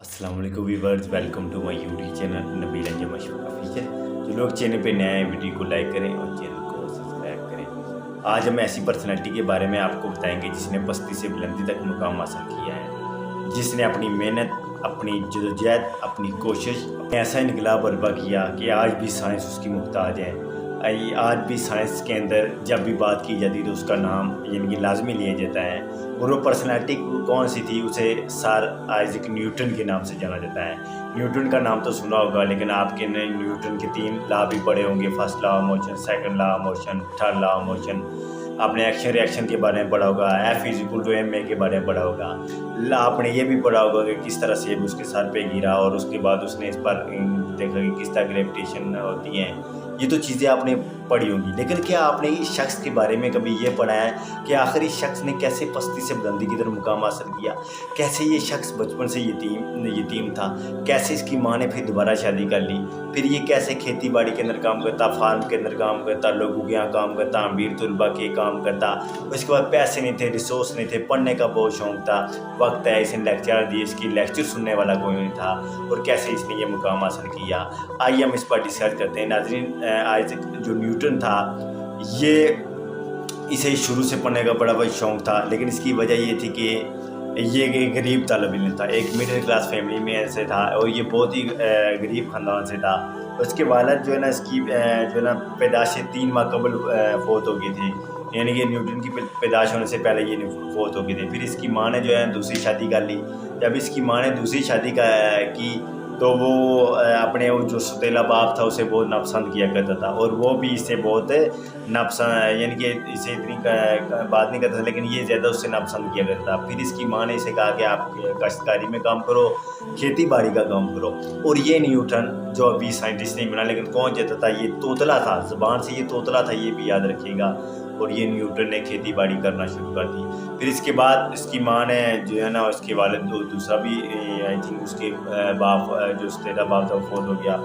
अस्सलाम वालेकुम viewers, welcome to my YouTube channel Nabeel Anjum Ashfaq official. जो लोग चैनल पे नए हैं वीडियो को लाइक करें और चैनल को सब्सक्राइब करें। आज हम ऐसी पर्सनालिटी के बारे में आपको बताएंगे जिसने पस्ती से बुलंदी तक मुकाम हासिल किया है, जिसने अपनी मेहनत, अपनी जदोजहद, अपनी कोशिश, ऐसा इनकलाब बर्पा किया कि आज भी साइंस उसकी मुहताज है। आज भी साइंस के अंदर जब भी बात की जाती है तो उसका नाम यानी कि लाजमी लिया जाता है। और वो पर्सनालिटी कौन सी थी, उसे सर आइजैक न्यूटन के नाम से जाना जाता है। न्यूटन का नाम तो सुना होगा, लेकिन आपके न्यूटन के 3 लॉ भी पढ़े होंगे। First law of motion, second law of motion, third law of motion. आपने एक्शन रिएक्शन के बारे में पढ़ा होगा, F=ma के बारे में पढ़ा होगा। आपने ये भी पढ़ा होगा कि किस तरह से उसके सर पे गिरा और उसके बाद उसने इस पर देखा कि किस तरह ग्रेविटेशन होती है। ये तो चीज़ें आपने पढ़ी होंगी, लेकिन क्या आपने इस शख्स के बारे में कभी ये पढ़ा है कि आखिर इस शख्स ने कैसे पस्ती से बुलंदी की तरफ मुकाम हासिल किया? कैसे ये शख्स बचपन से यतीम था, कैसे इसकी माँ ने फिर दोबारा शादी कर ली, फिर ये कैसे खेती बाड़ी के अंदर काम करता, फार्म के अंदर काम करता, लोगों के यहाँ काम करता, अमीर तलबा के काम करता। उसके बाद पैसे नहीं थे, रिसोर्स नहीं थे, पढ़ने का बहुत शौक था। वक्त है इसने लेक्चर दिए, इसकी लेक्चर सुनने वाला कोई नहीं था, और कैसे इसने ये मुकाम हासिल किया। आइए हम इस पर डिस्कस करते हैं। नाज़रीन, आइजैक जो न्यूटन था, ये इसे शुरू से पढ़ने का बड़ा शौक़ था, लेकिन इसकी वजह ये थी कि ये एक गरीब तालिब इल्म था, एक मिडिल क्लास फैमिली में से था, और ये बहुत ही गरीब ख़ानदान से था। उसके वालिद जो है ना, इसकी जो है ना पैदाश से 3 माह कबल फौत हो गई थी, यानी कि न्यूटन की पैदाश होने से पहले ये फौत हो गई थी। फिर इसकी माँ ने जो है दूसरी शादी कर ली। जब इसकी माँ ने दूसरी शादी की तो वो अपने वो जो सौतेला बाप था उसे बहुत नापसंद किया करता था, और वो भी इससे बहुत नापसंद, यानी कि इसे इतनी बात नहीं करता था, लेकिन ये ज़्यादा उससे नापसंद किया करता था। फिर इसकी माँ ने इसे कहा कि आप काश्तकारी में काम करो, खेती बाड़ी का काम करो। और ये न्यूटन जो अभी साइंटिस्ट नहीं बना, लेकिन कौन कहता था, ये तोतला था, ज़ुबान से ये तोतला था, ये भी याद रखिएगा। और ये न्यूटन ने खेती बाड़ी करना शुरू कर दी। फिर इसके बाद इसकी माँ ने जो है ना, उसके वालिद दूसरा भी आई थिंक उसके बाप जो तेरा बाप था वो फौत हो गया।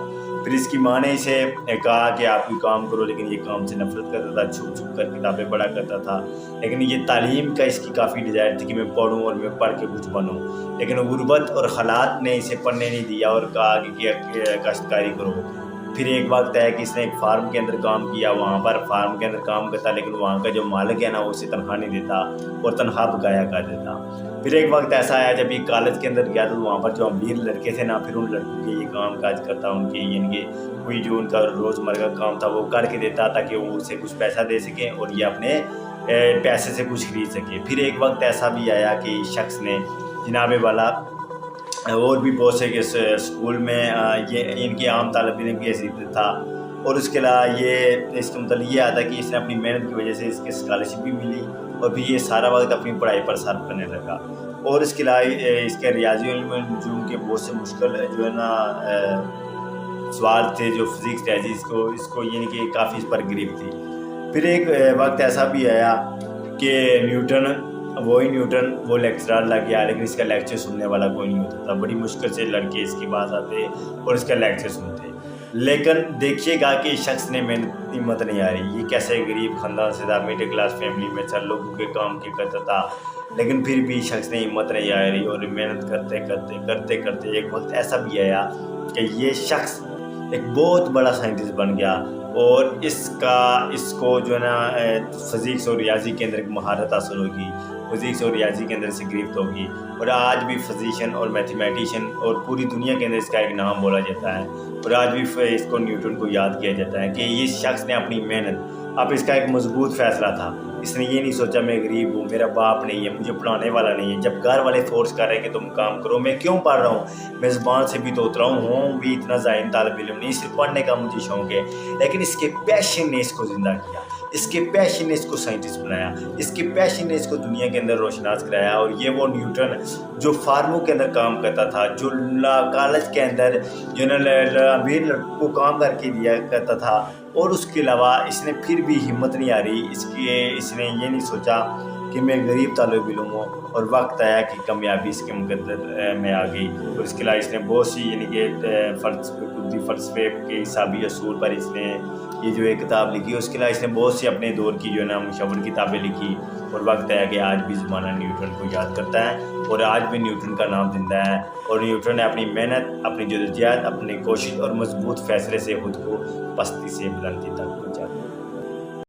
फिर इसकी माँ ने इसे कहा कि आप भी काम करो, लेकिन ये काम से नफरत करता था, छुप छुप कर किताबें पढ़ा करता था। लेकिन ये तालीम का इसकी काफ़ी डिज़ायर थी कि मैं पढ़ूँ और मैं पढ़ के कुछ बनूँ, लेकिन गुर्बत और हालात ने इसे पढ़ने नहीं दिया और कहा कि काश्तकारी करो। फिर एक वक्त है कि इसने एक फार्म के अंदर काम किया, वहाँ पर फार्म के अंदर काम करता, लेकिन वहाँ का जो मालिक है ना, वो उसे तनख्वाह नहीं देता और तनख्वाह बकाया कर देता। फिर एक वक्त ऐसा आया जब ये कॉलेज के अंदर गया, तो वहाँ पर जो अमीर लड़के थे ना, फिर उन लड़कों के ये काम काज करता, उनके यानी कि कोई जो उनका रोज़मर्रा का काम था वो करके देता, ताकि वो उसे कुछ पैसा दे सकें और ये अपने पैसे से कुछ खरीद सके। फिर एक वक्त ऐसा भी आया कि शख्स ने जनाबे वाला और भी बहुत से स्कूल में ये इनकी आम तालिब इल्म की हैसियत था, और उसके अलावा ये इसका मतलब ये आता कि इसने अपनी मेहनत की वजह से इसकी स्कॉलरशिप भी मिली, और फिर ये सारा वक्त अपनी पढ़ाई पर सर्फ करने लगा। और इसके अलावा इसके रियाजी नुजूम के बहुत से मुश्किल जो है ना सवाल थे, जो फिज़िक्स थे, इसको यानी कि काफ़ी इस पर गिरफ्त थी। फिर एक वक्त ऐसा भी आया कि न्यूटन वो लेक्चरर लग गया, लेकिन इसका लेक्चर सुनने वाला कोई नहीं होता था। बड़ी मुश्किल से लड़के इसके पास आते और इसका लेक्चर सुनते। लेकिन देखिएगा कि शख्स ने मेहनत हिम्मत नहीं आ रही। ये कैसे गरीब ख़ानदान से था, मिडिल क्लास फैमिली में चल लोगों के काम के करता था, लेकिन फिर भी शख्स ने हिम्मत नहीं आ रही, और मेहनत करते करते एक वक्त ऐसा भी आया कि ये शख्स एक बहुत बड़ा साइंटिस्ट बन गया, और इसको जो है ना फिज़िक्स और रियाजी के अंदर महारत हासिल होगी, फिज़िक्स और रियाजी के अंदर से गिरफ्त होगी, और आज भी फिजिशियन और मैथमेटिशियन और पूरी दुनिया के अंदर इसका एक नाम बोला जाता है। और आज भी इसको न्यूटन को याद किया जाता है कि ये शख्स ने अपनी मेहनत, अब इसका एक मजबूत फैसला था। इसने ये नहीं सोचा मैं गरीब हूँ, मेरा बाप नहीं है, मुझे पढ़ाने वाला नहीं है। जब घर वाले फोर्स कर रहे हैं कि तुम काम करो, मैं क्यों पढ़ रहा हूँ, मैं ज़बान से भी तो उतरा हूँ भी इतना ज़ाहिर तालिब इल्म नहीं, सिर्फ पढ़ने का मुझे शौक़ है। लेकिन इसके पैशन ने इसको ज़िंदा किया, इसके पैशन ने इसको साइंटिस्ट बनाया, इसके पैशन ने इसको दुनिया के अंदर रोशनास कराया। और ये वो न्यूटन जो फार्मों के अंदर काम करता था, जो कॉलेज के अंदर जो अमीर को काम करके दिया करता था, और उसके अलावा इसने फिर भी हिम्मत नहीं आ रही इसने ये नहीं सोचा कि मैं गरीब तालिब इल्म हूँ, और वक्त आया कि कामयाबी इसके मुकद्दर में आ गई। और इसके अलावा इसने बहुत सी यानी कि फ़लसफ़े के हिसाबी असूल पर इसने ये जो एक किताब लिखी। उसके अलावा इसने बहुत सी अपने दौर की जो है ना मुशव्वर किताबें लिखी, और वक्त आया कि आज भी ज़माना न्यूटन को याद करता है। اور آج بھی نیوٹن کا نام زندہ ہے، اور نیوٹن نے اپنی محنت، اپنی جدوجہد، اپنی کوشش اور مضبوط فیصلے سے خود کو پستی سے بلندی تک پہنچایا۔